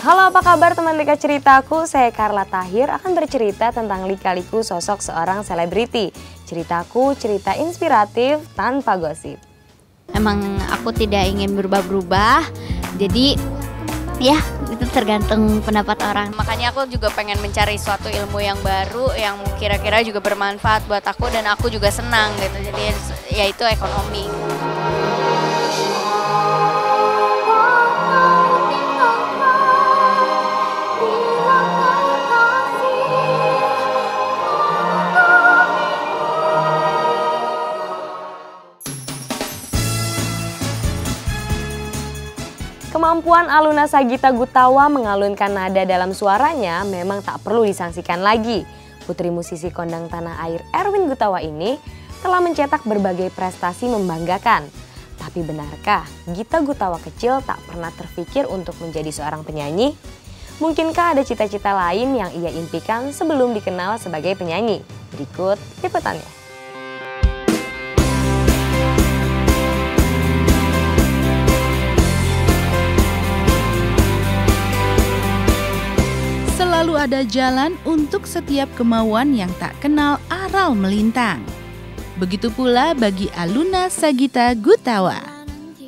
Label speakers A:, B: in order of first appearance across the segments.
A: Halo, apa kabar teman Lika Ceritaku? Saya Carla Tahir akan bercerita tentang lika-liku sosok seorang selebriti. Ceritaku cerita inspiratif tanpa gosip.
B: Emang aku tidak ingin berubah-berubah, jadi ya itu tergantung pendapat orang. Makanya aku juga pengen mencari suatu ilmu yang baru yang kira-kira juga bermanfaat buat aku dan aku juga senang gitu. Jadi yaitu ekonomi.
A: Kemampuan Aluna Sagita Gutawa mengalunkan nada dalam suaranya memang tak perlu disangsikan lagi. Putri musisi kondang tanah air Erwin Gutawa ini telah mencetak berbagai prestasi membanggakan. Tapi benarkah Gita Gutawa kecil tak pernah terfikir untuk menjadi seorang penyanyi? Mungkinkah ada cita-cita lain yang ia impikan sebelum dikenal sebagai penyanyi? Berikut liputannya.
C: Selalu ada jalan untuk setiap kemauan yang tak kenal aral melintang. Begitu pula bagi Aluna Sagita Gutawa.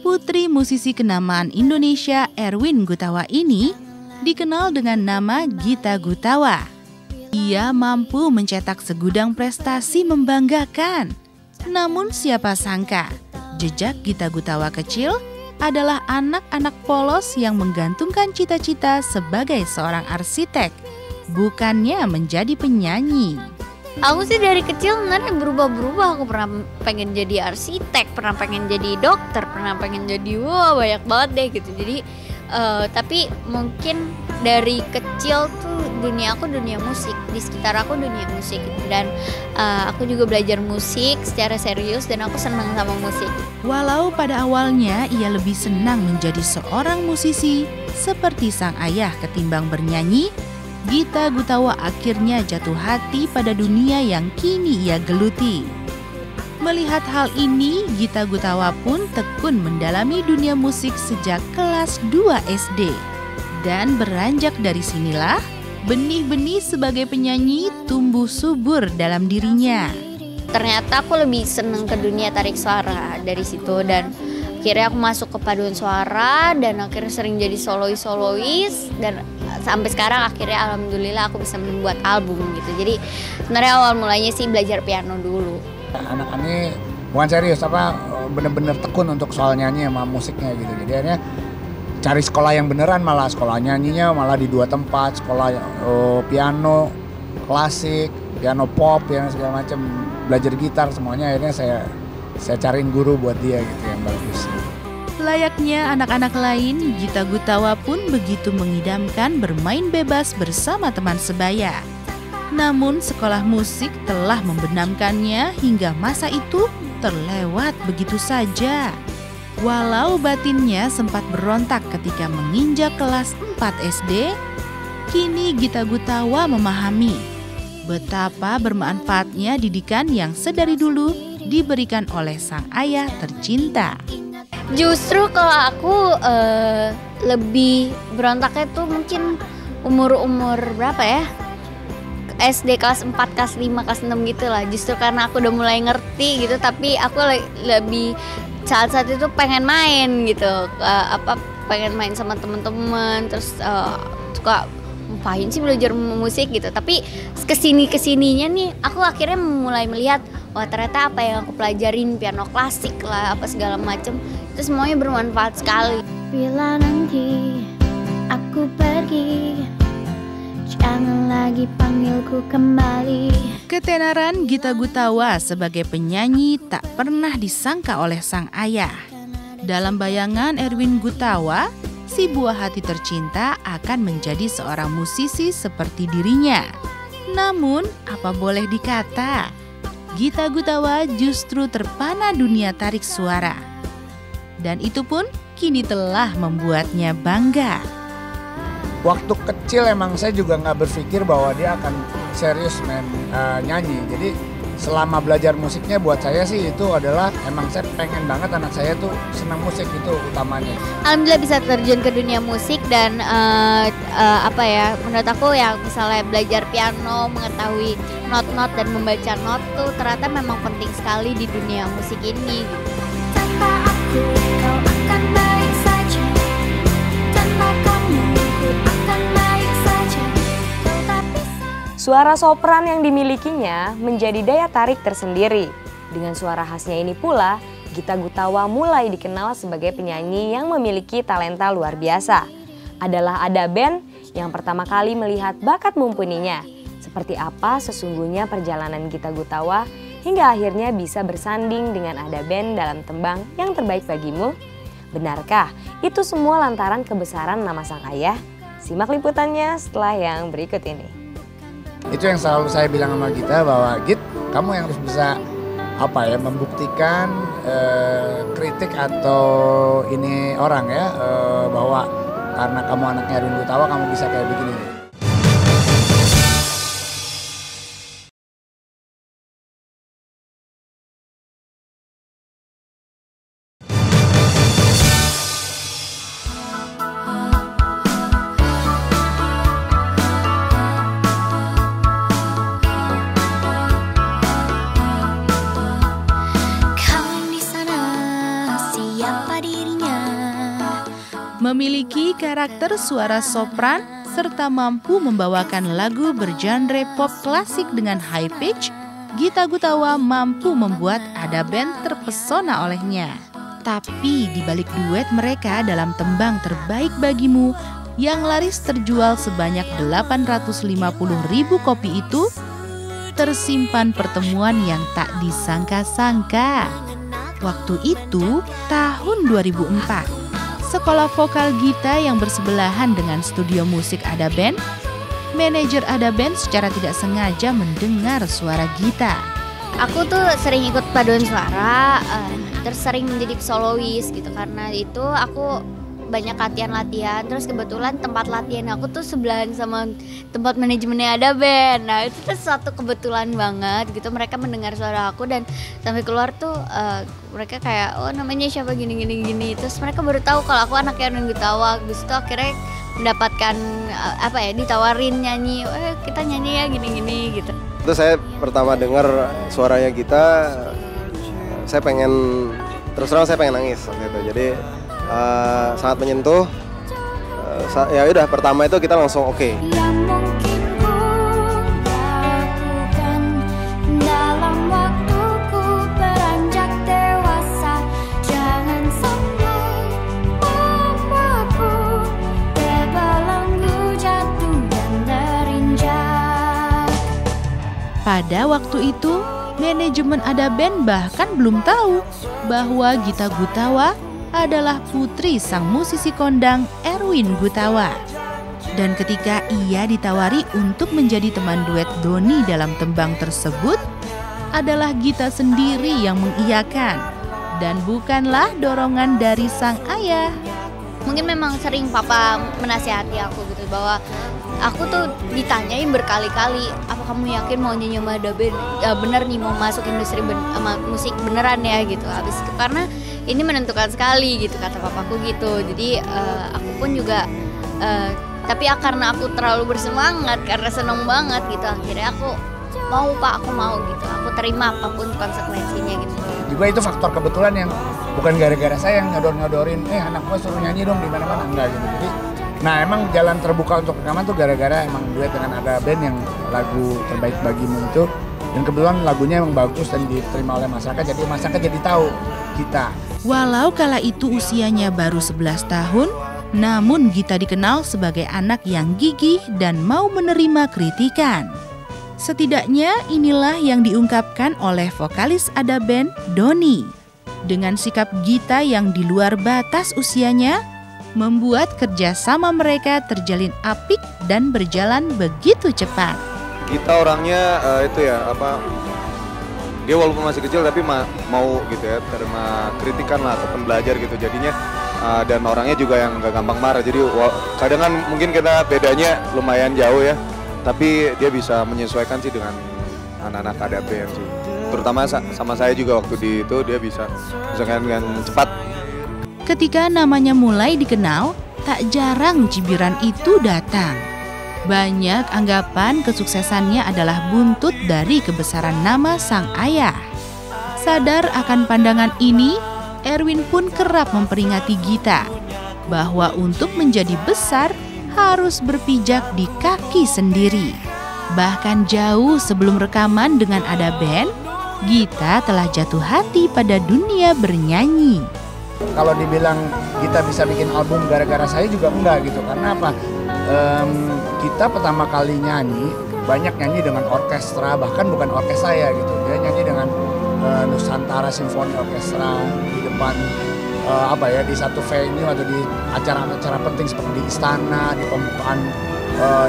C: Putri musisi kenamaan Indonesia Erwin Gutawa ini dikenal dengan nama Gita Gutawa. Ia mampu mencetak segudang prestasi membanggakan. Namun siapa sangka, jejak Gita Gutawa kecil adalah anak-anak polos yang menggantungkan cita-cita sebagai seorang arsitek, bukannya menjadi penyanyi.
B: Aku sih dari kecil sebenarnya berubah-berubah. Aku pernah pengen jadi arsitek, pernah pengen jadi dokter, pernah pengen jadi banyak banget deh gitu. Jadi tapi mungkin dari kecil tuh dunia aku dunia musik, di sekitar aku dunia musik dan aku juga belajar musik secara serius dan aku senang sama musik.
C: Walau pada awalnya ia lebih senang menjadi seorang musisi seperti sang ayah ketimbang bernyanyi, Gita Gutawa akhirnya jatuh hati pada dunia yang kini ia geluti. Melihat hal ini, Gita Gutawa pun tekun mendalami dunia musik sejak kelas 2 SD. Dan beranjak dari sinilah, benih-benih sebagai penyanyi tumbuh subur dalam dirinya.
B: Ternyata aku lebih seneng ke dunia tarik suara dari situ dan akhirnya aku masuk ke paduan suara dan akhirnya sering jadi solois dan sampai sekarang akhirnya alhamdulillah aku bisa membuat album gitu. Jadi sebenarnya awal mulanya sih belajar piano dulu.
D: Anak ini bukan serius bener-bener tekun untuk soal nyanyi sama musiknya gitu. Jadi akhirnya cari sekolah yang beneran, malah sekolah nyanyinya malah di 2 tempat, sekolah piano klasik, piano pop, piano segala macam, belajar gitar semuanya. Akhirnya saya cariin guru buat dia gitu yang bagus.
C: Layaknya anak-anak lain, Gita Gutawa pun begitu mengidamkan bermain bebas bersama teman sebaya. Namun sekolah musik telah membenamkannya hingga masa itu terlewat begitu saja. Walau batinnya sempat berontak ketika menginjak kelas 4 SD, kini Gita Gutawa memahami betapa bermanfaatnya didikan yang sedari dulu diberikan oleh sang ayah tercinta.
B: Justru kalau aku lebih berontaknya tuh mungkin umur berapa ya? SD kelas 4, kelas 5, kelas 6 gitu lah. Justru karena aku udah mulai ngerti gitu, tapi aku lebih saat itu pengen main gitu. Pengen main sama teman-teman, terus suka ngapain sih belajar musik gitu. Tapi kesininya nih aku akhirnya mulai melihat wah ternyata apa yang aku pelajarin, piano klasik lah apa segala macem, itu semuanya bermanfaat sekali.
E: Bila nanti aku pergi, jangan lagi panggilku kembali.
C: Ketenaran Gita Gutawa sebagai penyanyi tak pernah disangka oleh sang ayah. Dalam bayangan Erwin Gutawa, si buah hati tercinta akan menjadi seorang musisi seperti dirinya. Namun, apa boleh dikata, Gita Gutawa justru terpana dunia tarik suara. Dan itu pun kini telah membuatnya bangga.
D: Waktu kecil emang saya juga nggak berpikir bahwa dia akan serius nyanyi. Jadi selama belajar musiknya buat saya sih itu adalah emang saya pengen banget anak saya tuh senang musik, itu utamanya.
B: Alhamdulillah bisa terjun ke dunia musik dan apa ya, menurut aku ya misalnya belajar piano, mengetahui not-not dan membaca not tuh ternyata memang penting sekali di dunia musik ini.
E: Tanpa aku kau akan baik saja, tanpa kamu ku akan baik saja, kau tak bisa.
A: Suara sopran yang dimilikinya menjadi daya tarik tersendiri. Dengan suara khasnya ini pula, Gita Gutawa mulai dikenal sebagai penyanyi yang memiliki talenta luar biasa. Adalah Ada Band yang pertama kali melihat bakat mumpuninya. Seperti apa sesungguhnya perjalanan Gita Gutawa hingga akhirnya bisa bersanding dengan Ada Band dalam tembang Yang Terbaik Bagimu? Benarkah itu semua lantaran kebesaran nama sang ayah? Simak liputannya setelah yang berikut ini.
D: Itu yang selalu saya bilang sama Gita, bahwa Git, kamu yang harus bisa membuktikan kritik atau ini orang ya, bahwa karena kamu anaknya Erwin Gutawa kamu bisa kayak begini.
C: Memiliki karakter suara sopran serta mampu membawakan lagu bergenre pop klasik dengan high pitch, Gita Gutawa mampu membuat Ada Band terpesona olehnya. Tapi di balik duet mereka dalam tembang Terbaik Bagimu yang laris terjual sebanyak 850.000 kopi itu, tersimpan pertemuan yang tak disangka-sangka. Waktu itu tahun 2004. Sekolah vokal Gita yang bersebelahan dengan studio musik Ada Band, manajer Ada Band secara tidak sengaja mendengar suara Gita.
B: Aku tuh sering ikut paduan suara, terus sering menjadi solois gitu. Karena itu aku banyak latihan, terus kebetulan tempat latihan aku tuh sebelahan sama tempat manajemennya Ada Band. Nah itu tuh suatu kebetulan banget gitu, mereka mendengar suara aku dan sampai keluar tuh mereka kayak, oh namanya siapa gini. Terus mereka baru tahu kalau aku anaknya Erwin Gutawa. Habis itu akhirnya mendapatkan ditawarin nyanyi, kita nyanyi ya gini gitu.
F: Itu saya pertama dengar suaranya Gita, saya pengen, terus terang saya pengen nangis waktu itu. Jadi sangat menyentuh. Ya udah, pertama itu kita langsung oke.
E: Yang mungkin ku lakukan dalam waktuku beranjak dewasa, jangan sampai membuatku terbelenggu jatuh dan terinjak.
C: Pada waktu itu, manajemen Ada Band bahkan belum tahu bahwa Gita Gutawa adalah putri sang musisi kondang Erwin Gutawa. Dan ketika ia ditawari untuk menjadi teman duet Doni dalam tembang tersebut, adalah Gita sendiri yang mengiyakan dan bukanlah dorongan dari sang ayah.
B: Mungkin memang sering papa menasihati aku gitu, bahwa aku tuh ditanyain berkali-kali, apa kamu yakin mau nyanyi sama Ada Band? Ya bener nih, mau masuk industri musik beneran ya gitu. Habis itu karena ini menentukan sekali gitu kata papaku gitu. Jadi aku pun juga tapi karena aku terlalu bersemangat, karena seneng banget gitu, akhirnya aku mau gitu, aku terima apapun konsekuensinya gitu.
D: Juga itu faktor kebetulan yang bukan gara-gara saya yang nyodorin anak gue suruh nyanyi dong di mana-mana, enggak gitu. Jadi nah emang jalan terbuka untuk rekaman tuh gara-gara emang duet dengan Ada Band yang lagu Terbaik Bagimu itu, dan kebetulan lagunya emang bagus dan diterima oleh masyarakat, jadi masyarakat jadi tahu kita.
C: Walau kala itu usianya baru 11 tahun, namun Gita dikenal sebagai anak yang gigih dan mau menerima kritikan. Setidaknya inilah yang diungkapkan oleh vokalis Ada Band, Doni. Dengan sikap Gita yang di luar batas usianya, membuat kerjasama mereka terjalin apik dan berjalan begitu cepat.
F: Gita orangnya dia walaupun masih kecil tapi mau gitu ya, terima kritikan lah ataupun belajar gitu, jadinya dan orangnya juga yang gak gampang marah. Jadi kadang kan mungkin kita bedanya lumayan jauh ya, tapi dia bisa menyesuaikan sih dengan anak-anak Ada Band sih. terutama sama saya juga waktu di itu dia bisa dengan cepat.
C: Ketika namanya mulai dikenal, tak jarang cibiran itu datang. Banyak anggapan kesuksesannya adalah buntut dari kebesaran nama sang ayah. Sadar akan pandangan ini, Erwin pun kerap memperingati Gita bahwa untuk menjadi besar harus berpijak di kaki sendiri. Bahkan jauh sebelum rekaman dengan Ada Band, Gita telah jatuh hati pada dunia bernyanyi.
D: Kalau dibilang kita bisa bikin album gara-gara saya juga enggak gitu. Karena apa? Kita pertama kali nyanyi, banyak nyanyi dengan orkestra, bahkan bukan orkestra saya gitu. Dia nyanyi dengan Nusantara Symphony Orchestra di depan di satu venue atau di acara-acara penting seperti di istana, di pembukaan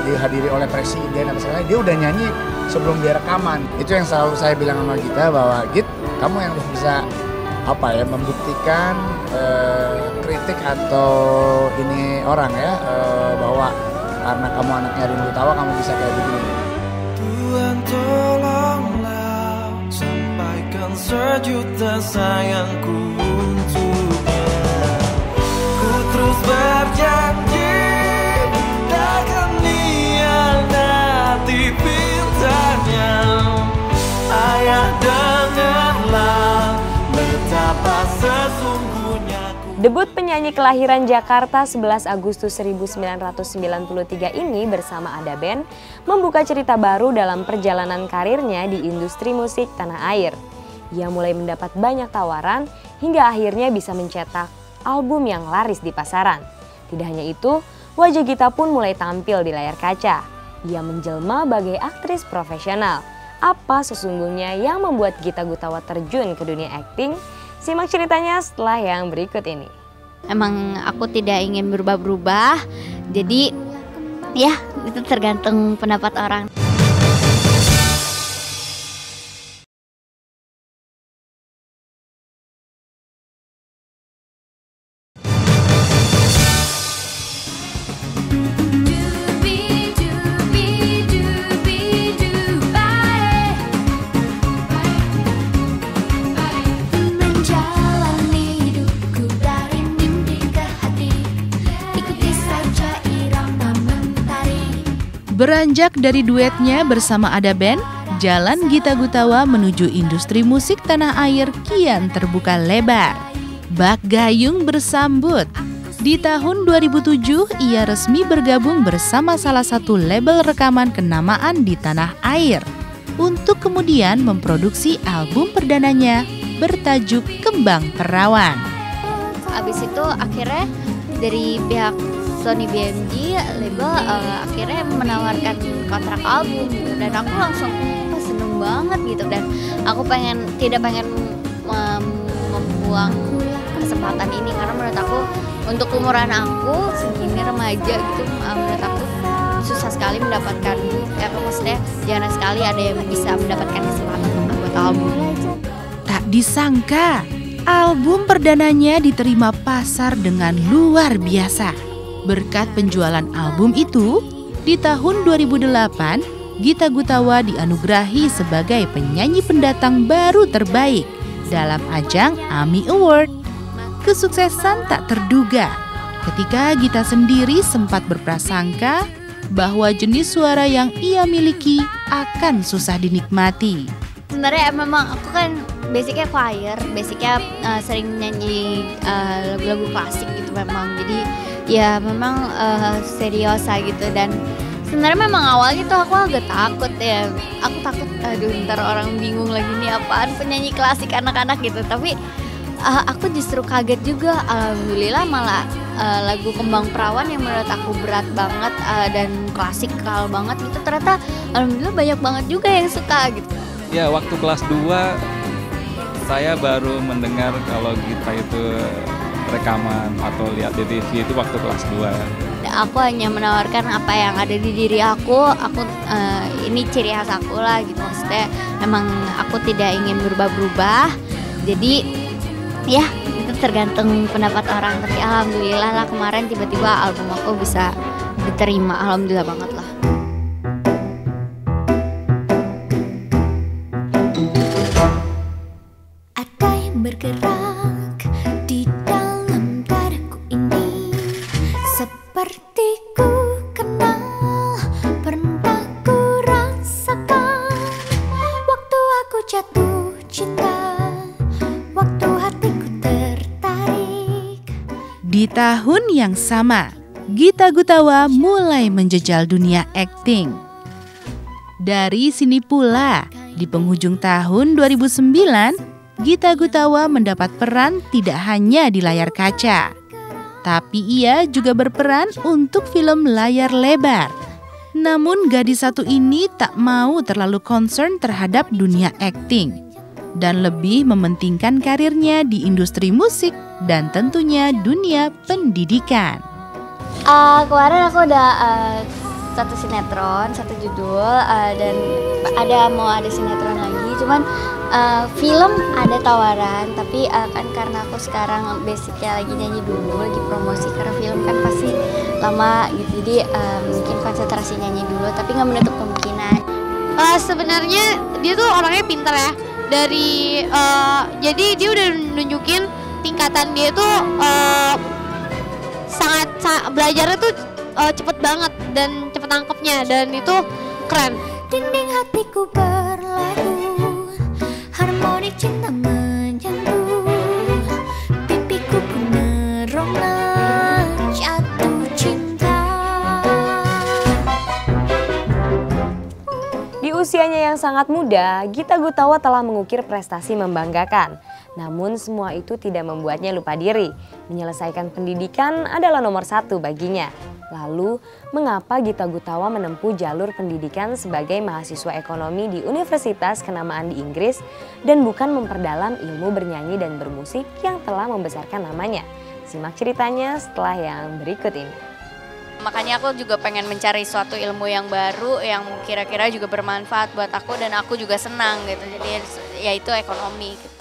D: dihadiri oleh presiden atau segala. Dia udah nyanyi sebelum dia rekaman. Itu yang selalu saya bilang sama Gita bahwa Git, kamu yang harus bisa membuktikan kritik atau ini orang ya bahwa karena kamu anaknya Erwin Gutawa kamu bisa kayak begini.
G: Tuhan tolonglah sampaikan sejuta sayangku untuknya. Ku terus berjanji takkan hianati pintanya. Ayah dengarlah betapa sesungguhnya.
A: Debut penyanyi kelahiran Jakarta 11 Agustus 1993 ini bersama Ada Band membuka cerita baru dalam perjalanan karirnya di industri musik tanah air. Ia mulai mendapat banyak tawaran hingga akhirnya bisa mencetak album yang laris di pasaran. Tidak hanya itu, wajah Gita pun mulai tampil di layar kaca. Ia menjelma bagai aktris profesional. Apa sesungguhnya yang membuat Gita Gutawa terjun ke dunia akting? Simak ceritanya setelah yang berikut ini.
B: Emang aku tidak ingin berubah-berubah, jadi ya itu tergantung pendapat orang.
C: Beranjak dari duetnya bersama Ada Band, jalan Gita Gutawa menuju industri musik tanah air kian terbuka lebar. Bak gayung bersambut. Di tahun 2007, ia resmi bergabung bersama salah satu label rekaman kenamaan di tanah air untuk kemudian memproduksi album perdananya bertajuk Kembang Perawan.
B: Abis itu akhirnya dari pihak Sony BMG label akhirnya menawarkan kontrak album gitu. Dan aku langsung seneng banget gitu, dan aku tidak pengen membuang kesempatan ini karena menurut aku untuk umuran aku segini remaja gitu, menurut aku susah sekali mendapatkan maksudnya jarang sekali ada yang bisa mendapatkan kesempatan untuk membuat album.
C: Tak disangka album perdananya diterima pasar dengan luar biasa. Berkat penjualan album itu, di tahun 2008, Gita Gutawa dianugerahi sebagai penyanyi pendatang baru terbaik dalam ajang AMI Award. Kesuksesan tak terduga ketika Gita sendiri sempat berprasangka bahwa jenis suara yang ia miliki akan susah dinikmati.
B: Sebenarnya memang aku kan basicnya choir, basicnya sering nyanyi lagu-lagu klasik gitu memang. Jadi ya memang seriosa gitu, dan sebenarnya memang awalnya tuh aku agak takut ya. Aku takut aduh ntar orang bingung lagi nih apaan penyanyi klasik anak-anak gitu. Tapi aku justru kaget juga, alhamdulillah malah lagu Kembang Perawan yang menurut aku berat banget dan klasikal banget gitu, ternyata alhamdulillah banyak banget juga yang suka gitu.
H: Ya waktu kelas 2 saya baru mendengar kalau Gita itu rekaman atau lihat di TV itu waktu kelas 2.
B: Aku hanya menawarkan apa yang ada di diri aku ini ciri khas aku lah gitu, maksudnya emang aku tidak ingin berubah-berubah. Jadi ya itu tergantung pendapat orang, tapi alhamdulillah lah kemarin tiba-tiba album aku bisa diterima, alhamdulillah banget lah.
C: tahun yang sama, Gita Gutawa mulai menjejal dunia akting. Dari sini pula, di penghujung tahun 2009, Gita Gutawa mendapat peran tidak hanya di layar kaca, tapi ia juga berperan untuk film layar lebar. Namun gadis satu ini tak mau terlalu concern terhadap dunia akting dan lebih mementingkan karirnya di industri musik dan tentunya dunia pendidikan.
B: Kemarin aku udah satu sinetron, satu judul, dan mau ada sinetron lagi. Cuman film ada tawaran, tapi kan karena aku sekarang basicnya lagi nyanyi dulu, lagi promosi, karena film kan pasti lama gitu. Jadi mungkin konsentrasi nyanyi dulu, tapi nggak menutup kemungkinan.
I: Sebenarnya dia tuh orangnya pintar ya. Jadi dia udah nunjukin tingkatan dia tuh sangat belajarnya tuh cepet banget dan cepet nangkepnya, dan itu keren.
E: Dinding hatiku berlagu, harmoni cinta menyentuh, pipiku pun merona jatuh cinta.
A: Di usianya yang sangat muda, Gita Gutawa telah mengukir prestasi membanggakan. Namun semua itu tidak membuatnya lupa diri. Menyelesaikan pendidikan adalah nomor satu baginya. Lalu, mengapa Gita Gutawa menempuh jalur pendidikan sebagai mahasiswa ekonomi di universitas kenamaan di Inggris dan bukan memperdalam ilmu bernyanyi dan bermusik yang telah membesarkan namanya? Simak ceritanya setelah yang berikut ini.
I: Makanya aku juga pengen mencari suatu ilmu yang baru yang kira-kira juga bermanfaat buat aku dan aku juga senang gitu. Jadi yaitu ekonomi gitu.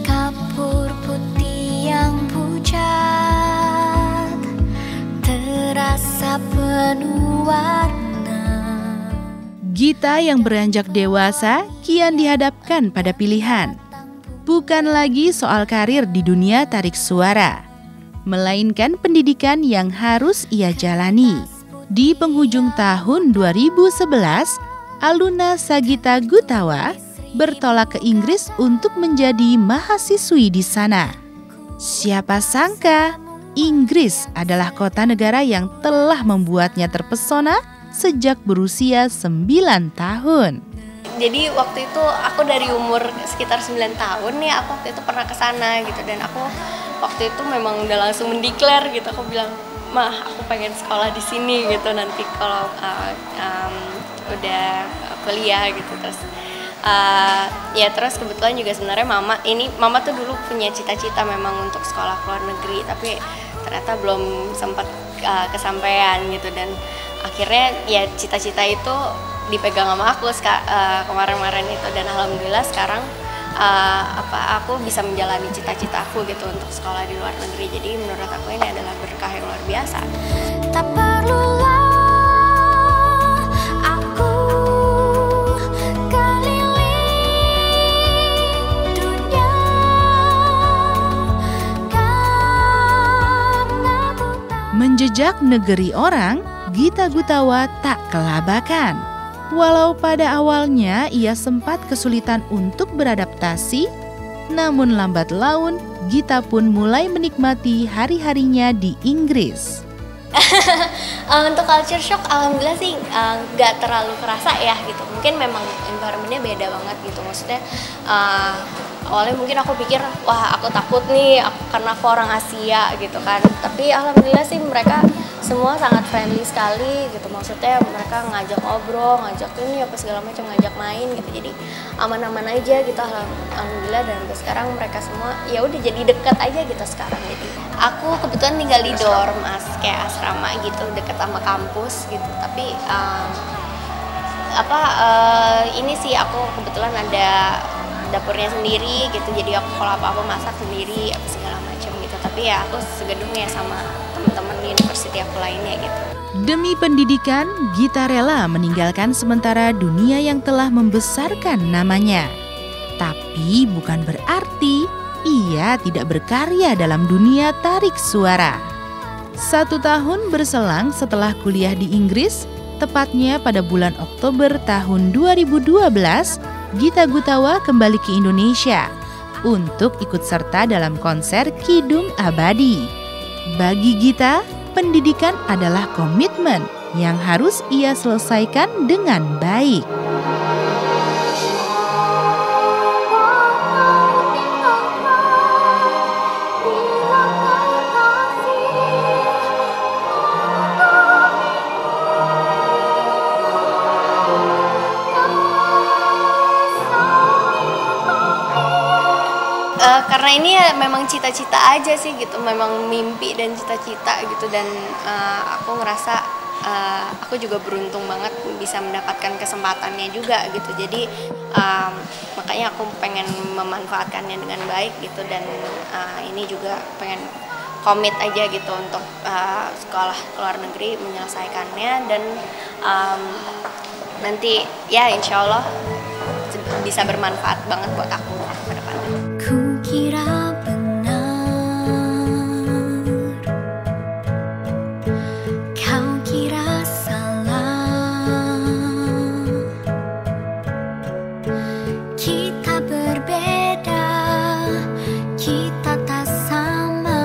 E: Kapur putih yang pucat terasa penuh warna.
C: Gita yang beranjak dewasa kian dihadapkan pada pilihan. Bukan lagi soal karir di dunia tarik suara, melainkan pendidikan yang harus ia jalani. Di penghujung tahun 2011, Aluna Sagita Gutawa bertolak ke Inggris untuk menjadi mahasiswi di sana. Siapa sangka, Inggris adalah kota negara yang telah membuatnya terpesona sejak berusia 9 tahun.
I: Jadi waktu itu aku dari umur sekitar 9 tahun nih, aku waktu itu pernah ke sana gitu, dan aku waktu itu memang udah langsung mendeklar gitu. Aku bilang, "Mah, aku pengen sekolah di sini gitu nanti kalau udah kuliah gitu." Terus terus kebetulan juga sebenarnya mama tuh dulu punya cita-cita memang untuk sekolah ke luar negeri, tapi ternyata belum sempat kesampaian gitu, dan akhirnya ya cita-cita itu dipegang sama aku kemarin-kemarin itu, dan alhamdulillah sekarang aku bisa menjalani cita-cita aku gitu untuk sekolah di luar negeri. Jadi menurut aku ini adalah berkah yang luar biasa.
E: Tak perlulah aku keliling dunia karena ku tak.
C: Menjejak negeri orang, Gita Gutawa tak kelabakan. Walau pada awalnya ia sempat kesulitan untuk beradaptasi, namun lambat laun Gita pun mulai menikmati hari-harinya di Inggris.
I: Untuk culture shock alhamdulillah sih nggak terlalu kerasa ya gitu. Mungkin memang environment-nya beda banget gitu. Maksudnya awalnya mungkin aku pikir, wah aku takut nih karena aku orang Asia gitu kan. Tapi alhamdulillah sih mereka semua sangat friendly sekali gitu. Maksudnya mereka ngajak ngobrol, ngajak ini apa segala macam, ngajak main gitu. Jadi aman-aman aja gitu alhamdulillah, dan sekarang mereka semua ya udah jadi dekat aja gitu sekarang. Jadi aku kebetulan tinggal di dorm kayak asrama gitu, dekat sama kampus gitu. Tapi ini sih aku kebetulan ada dapurnya sendiri gitu, jadi aku kalau apa-apa masak sendiri apa segala macam gitu. Tapi ya aku segedung ya sama teman-teman di university aku lainnya gitu.
C: Demi pendidikan, Gita rela meninggalkan sementara dunia yang telah membesarkan namanya. Tapi bukan berarti ia tidak berkarya dalam dunia tarik suara. 1 tahun berselang setelah kuliah di Inggris, tepatnya pada bulan Oktober tahun 2012, Gita Gutawa kembali ke Indonesia untuk ikut serta dalam konser Kidung Abadi. Bagi Gita, pendidikan adalah komitmen yang harus ia selesaikan dengan baik.
I: Karena ini ya memang cita-cita aja sih gitu, memang mimpi dan cita-cita gitu, dan aku ngerasa aku juga beruntung banget bisa mendapatkan kesempatannya juga gitu. Jadi makanya aku pengen memanfaatkannya dengan baik gitu, dan ini juga pengen komit aja gitu untuk sekolah ke luar negeri, menyelesaikannya, dan nanti ya insya Allah bisa bermanfaat banget buat aku ke depannya.
E: Kukira benar, kau kira salah. Kita berbeda, kita tak sama.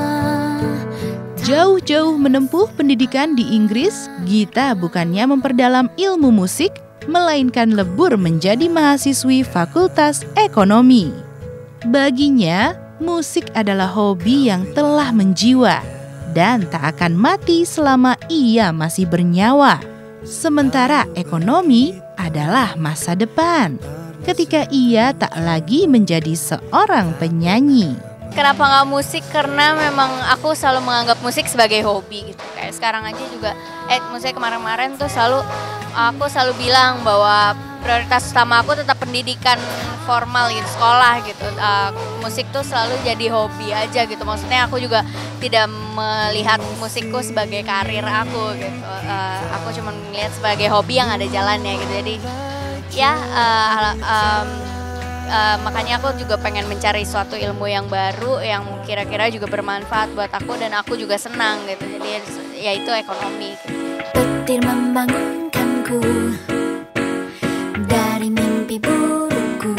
C: Jauh-jauh menempuh pendidikan di Inggris, Gita bukannya memperdalam ilmu musik, melainkan lebur menjadi mahasiswi Fakultas Ekonomi. Baginya, musik adalah hobi yang telah menjiwa dan tak akan mati selama ia masih bernyawa. Sementara ekonomi adalah masa depan, ketika ia tak lagi menjadi seorang penyanyi.
B: Kenapa nggak musik? Karena memang aku selalu menganggap musik sebagai hobi gitu. Kayak sekarang aja juga, musik kemarin-kemarin tuh aku selalu bilang bahwa prioritas utama aku tetap pendidikan formal gitu, sekolah gitu. Musik tuh selalu jadi hobi aja gitu. Maksudnya aku juga tidak melihat musikku sebagai karir aku gitu. Aku cuma melihat sebagai hobi yang ada jalannya gitu. Jadi ya makanya aku juga pengen mencari suatu ilmu yang baru yang kira-kira juga bermanfaat buat aku dan aku juga senang gitu. Jadi yaitu ekonomi gitu.
E: Petir membangunkanku dari mimpi burukku.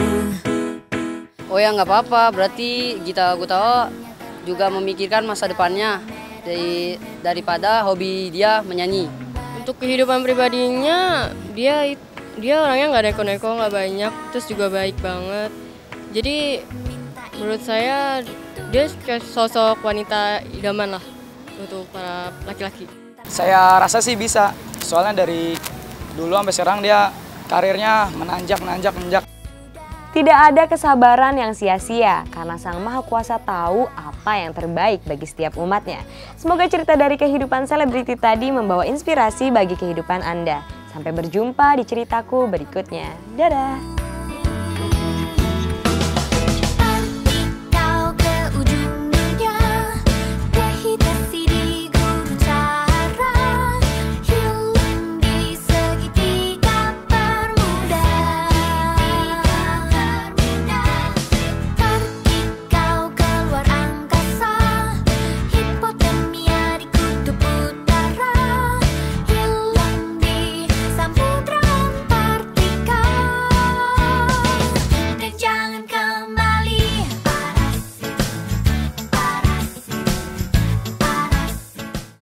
J: Oh ya nggak apa-apa, berarti Gita Gutawa juga memikirkan masa depannya daripada hobi dia menyanyi.
K: Untuk kehidupan pribadinya dia orangnya nggak neko-neko, nggak banyak, terus juga baik banget. Jadi menurut saya dia sosok wanita idaman lah untuk para laki-laki.
L: Saya rasa sih bisa, soalnya dari dulu sampai sekarang dia karirnya menanjak.
A: Tidak ada kesabaran yang sia-sia karena Sang Maha Kuasa tahu apa yang terbaik bagi setiap umatnya. Semoga cerita dari kehidupan selebriti tadi membawa inspirasi bagi kehidupan Anda. Sampai berjumpa di ceritaku berikutnya. Dadah!